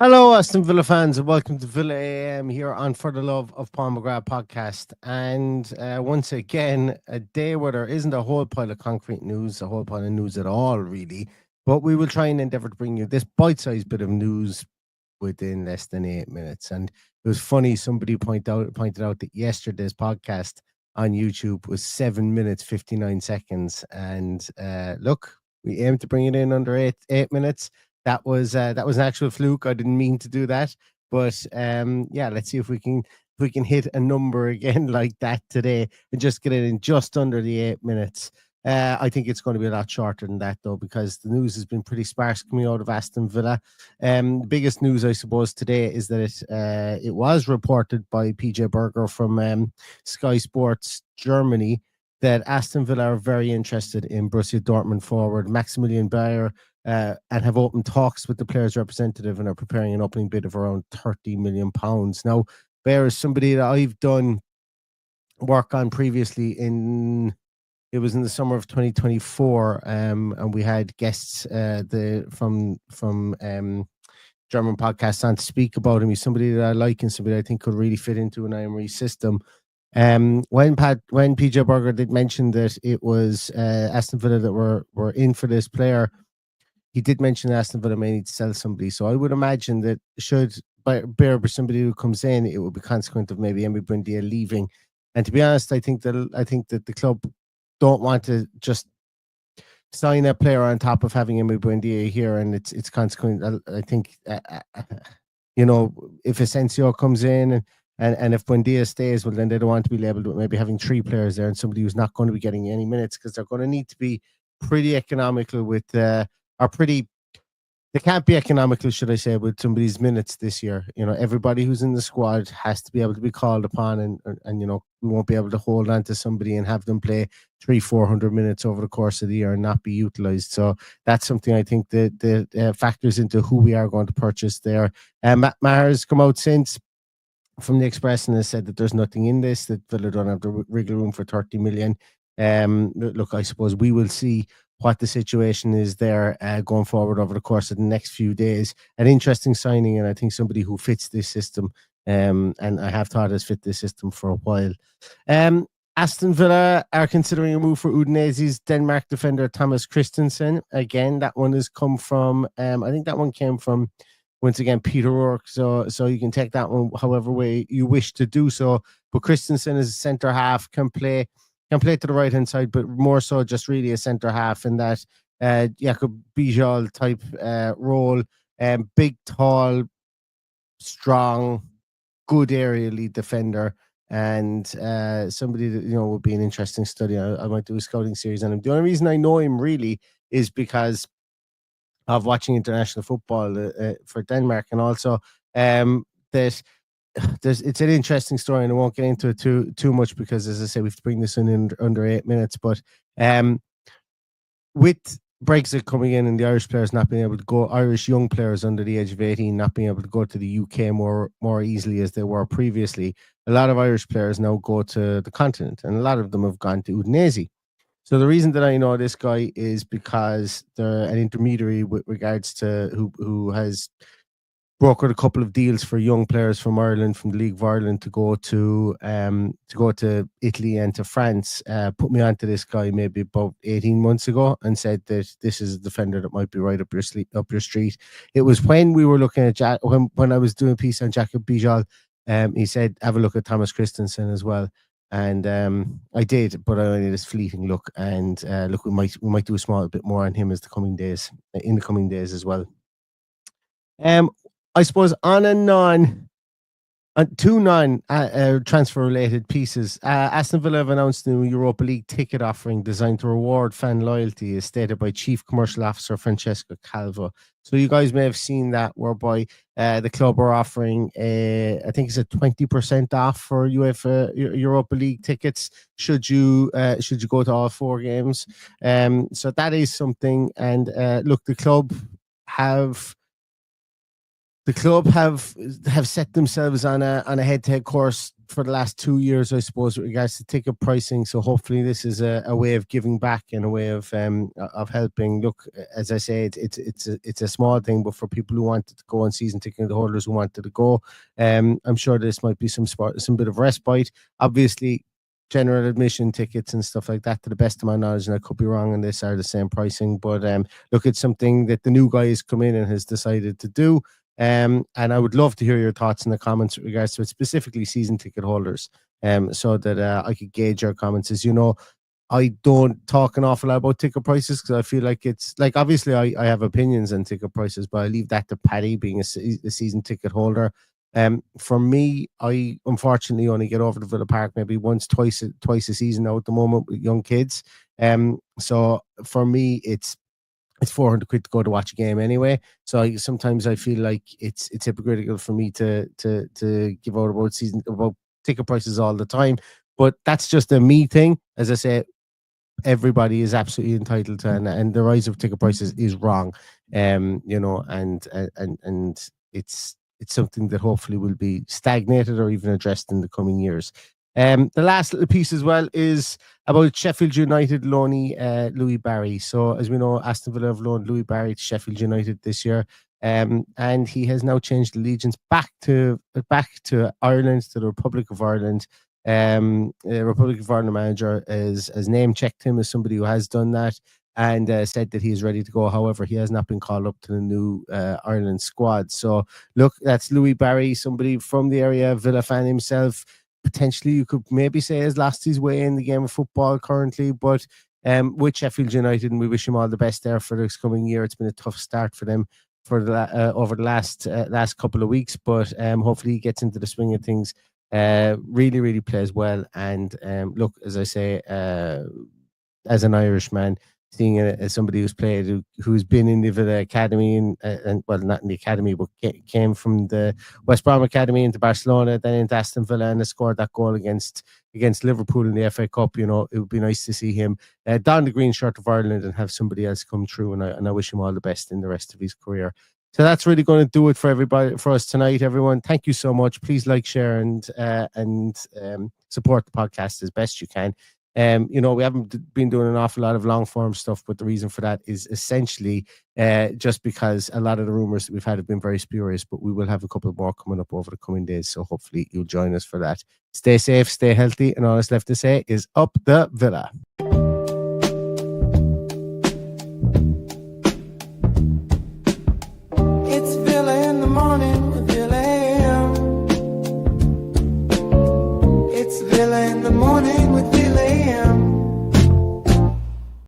Hello, Aston Villa fans, and welcome to Villa AM here on For the Love of Paul McGrath podcast. And once again, a day where there isn't a whole pile of concrete news, a whole pile of news at all, really. But we will try and endeavour to bring you this bite-sized bit of news within less than 8 minutes. And it was funny, somebody pointed out that yesterday's podcast on YouTube was 7 minutes 59 seconds. And look, we aimed to bring it in under eight minutes. That was an actual fluke. I didn't mean to do that, but yeah, let's see if we can hit a number again like that today and just get it in just under the 8 minutes. I think it's going to be a lot shorter than that, though, because the news has been pretty sparse coming out of Aston Villa. The biggest news, I suppose, today is that it was reported by PJ Berger from Sky Sports Germany that Aston Villa are very interested in Borussia Dortmund forward Maximilian Bayer, and have opened talks with the players' representative and are preparing an opening bid of around £30 million. Now, Bayer is somebody that I've done work on previously it was in the summer of 2024, and we had guests from German podcasts on to speak about him. He's somebody that I like and somebody I think could really fit into an Emery system. When PJ Berger did mention that it was Aston Villa that were in for this player, he did mention Aston Villa may need to sell somebody. So I would imagine that should Bayer be somebody who comes in, it would be consequent of maybe Emery Buendia leaving. And to be honest, I think that the club don't want to just sign a player on top of having Emery Buendia here, and it's consequent. I think if Asensio comes in and if Buendia stays, well, then they don't want to be labelled with maybe having three players there and somebody who's not going to be getting any minutes, because they're going to need to be pretty economical with they can't be economical, should I say, with somebody's minutes this year. Everybody who's in the squad has to be able to be called upon, and we won't be able to hold on to somebody and have them play 300-400 minutes over the course of the year and not be utilised. So that's something I think that factors into who we are going to purchase there. Matt Maher's come out since from the Express and has said that there's nothing in this, that Villa don't have the wriggle room for 30 million. Look, I suppose we will see what the situation is there going forward over the course of the next few days. An interesting signing, and I think somebody who fits this system, and I have thought has fit this system for a while. Aston Villa are considering a move for Udinese's Denmark defender Thomas Christensen. Again, that one has come from, I think that one came from, once again, Peter Rourke. So you can take that one however way you wish to do so. But Christensen is a centre half, can play to the right hand side, but more so just really a centre half in that Jakob Bijal type role. Big, tall, strong, good area lead defender, and somebody that would be an interesting study. I might do a scouting series on him. The only reason I know him really is because of watching international football for Denmark, and also that it's an interesting story, and I won't get into it too much because, as I say, we have to bring this in under 8 minutes. But with Brexit coming in and the Irish players not being able to go, Irish young players under the age of 18 not being able to go to the UK more easily as they were previously, a lot of Irish players now go to the continent, and a lot of them have gone to Udinese. So the reason that I know this guy is because they're an intermediary with regards to who has brokered a couple of deals for young players from Ireland, from the League of Ireland, to go to Italy and to France. Put me onto this guy maybe about 18 months ago and said that this is a defender that might be right up your street. It was when we were looking at when I was doing a piece on Jakob Bijal, he said have a look at Thomas Christensen as well. And I did, but I only had this fleeting look. And look, we might do a small bit more on him in the coming days as well. I suppose on two transfer related pieces. Aston Villa have announced a new Europa League ticket offering designed to reward fan loyalty, as stated by Chief Commercial Officer Francesco Calvo. So you guys may have seen that, whereby the club are offering I think it's a 20% off for UEFA Europa League tickets should you go to all 4 games. So that is something. And look, the club have set themselves on a head-to-head course for the last 2 years, I suppose, with regards to ticket pricing. So hopefully this is a way of giving back and a way of helping. Look, as I say, it's a small thing, but for people who wanted to go on season ticket holders who wanted to go, I'm sure this might be some bit of respite. Obviously, general admission tickets and stuff like that, to the best of my knowledge, and I could be wrong on this, are the same pricing. But look, it's something that the new guy has come in and has decided to do. And I would love to hear your thoughts in the comments with regards to it, specifically season ticket holders, so that I could gauge your comments. As you know, I don't talk an awful lot about ticket prices because I feel like it's like, obviously I have opinions on ticket prices, but I leave that to Paddy, being a season ticket holder. For me, I unfortunately only get over to Villa Park maybe twice a season now at the moment with young kids. So for me, it's 400 quid to go to watch a game anyway. So sometimes I feel like it's hypocritical for me to give out about ticket prices all the time. But that's just a me thing. As I say, everybody is absolutely entitled to, and the rise of ticket prices is wrong. And it's something that hopefully will be stagnated or even addressed in the coming years. The last little piece as well is about Sheffield United loanee Louis Barry. So as we know, Aston Villa have loaned Louis Barry to Sheffield United this year, and he has now changed allegiance back to Ireland, to the Republic of Ireland. The Republic of Ireland manager has name checked him as somebody who has done that, and said that he is ready to go. However, he has not been called up to the new Ireland squad. So look, that's Louis Barry, somebody from the area, Villa fan himself. Potentially, you could maybe say has lost his way in the game of football currently, but with Sheffield United, and we wish him all the best there for this coming year. It's been a tough start for them over the last couple of weeks, but hopefully he gets into the swing of things. Really, really plays well, and look, as I say, as an Irishman, seeing as somebody who's been in the Villa Academy and well, not in the academy, but came from the West Brom Academy into Barcelona, then into Aston Villa, and has scored that goal against Liverpool in the FA Cup. You know, it would be nice to see him don the green shirt of Ireland and have somebody else come through. And I wish him all the best in the rest of his career. So that's really going to do it for us tonight, everyone. Thank you so much. Please like, share, and support the podcast as best you can. We haven't been doing an awful lot of long form stuff, but the reason for that is essentially just because a lot of the rumors that we've had have been very spurious, but we will have a couple more coming up over the coming days. So hopefully you'll join us for that. Stay safe, stay healthy, and all that's left to say is up the Villa. It's Villa in the morning with Villa AM. It's Villa in the morning with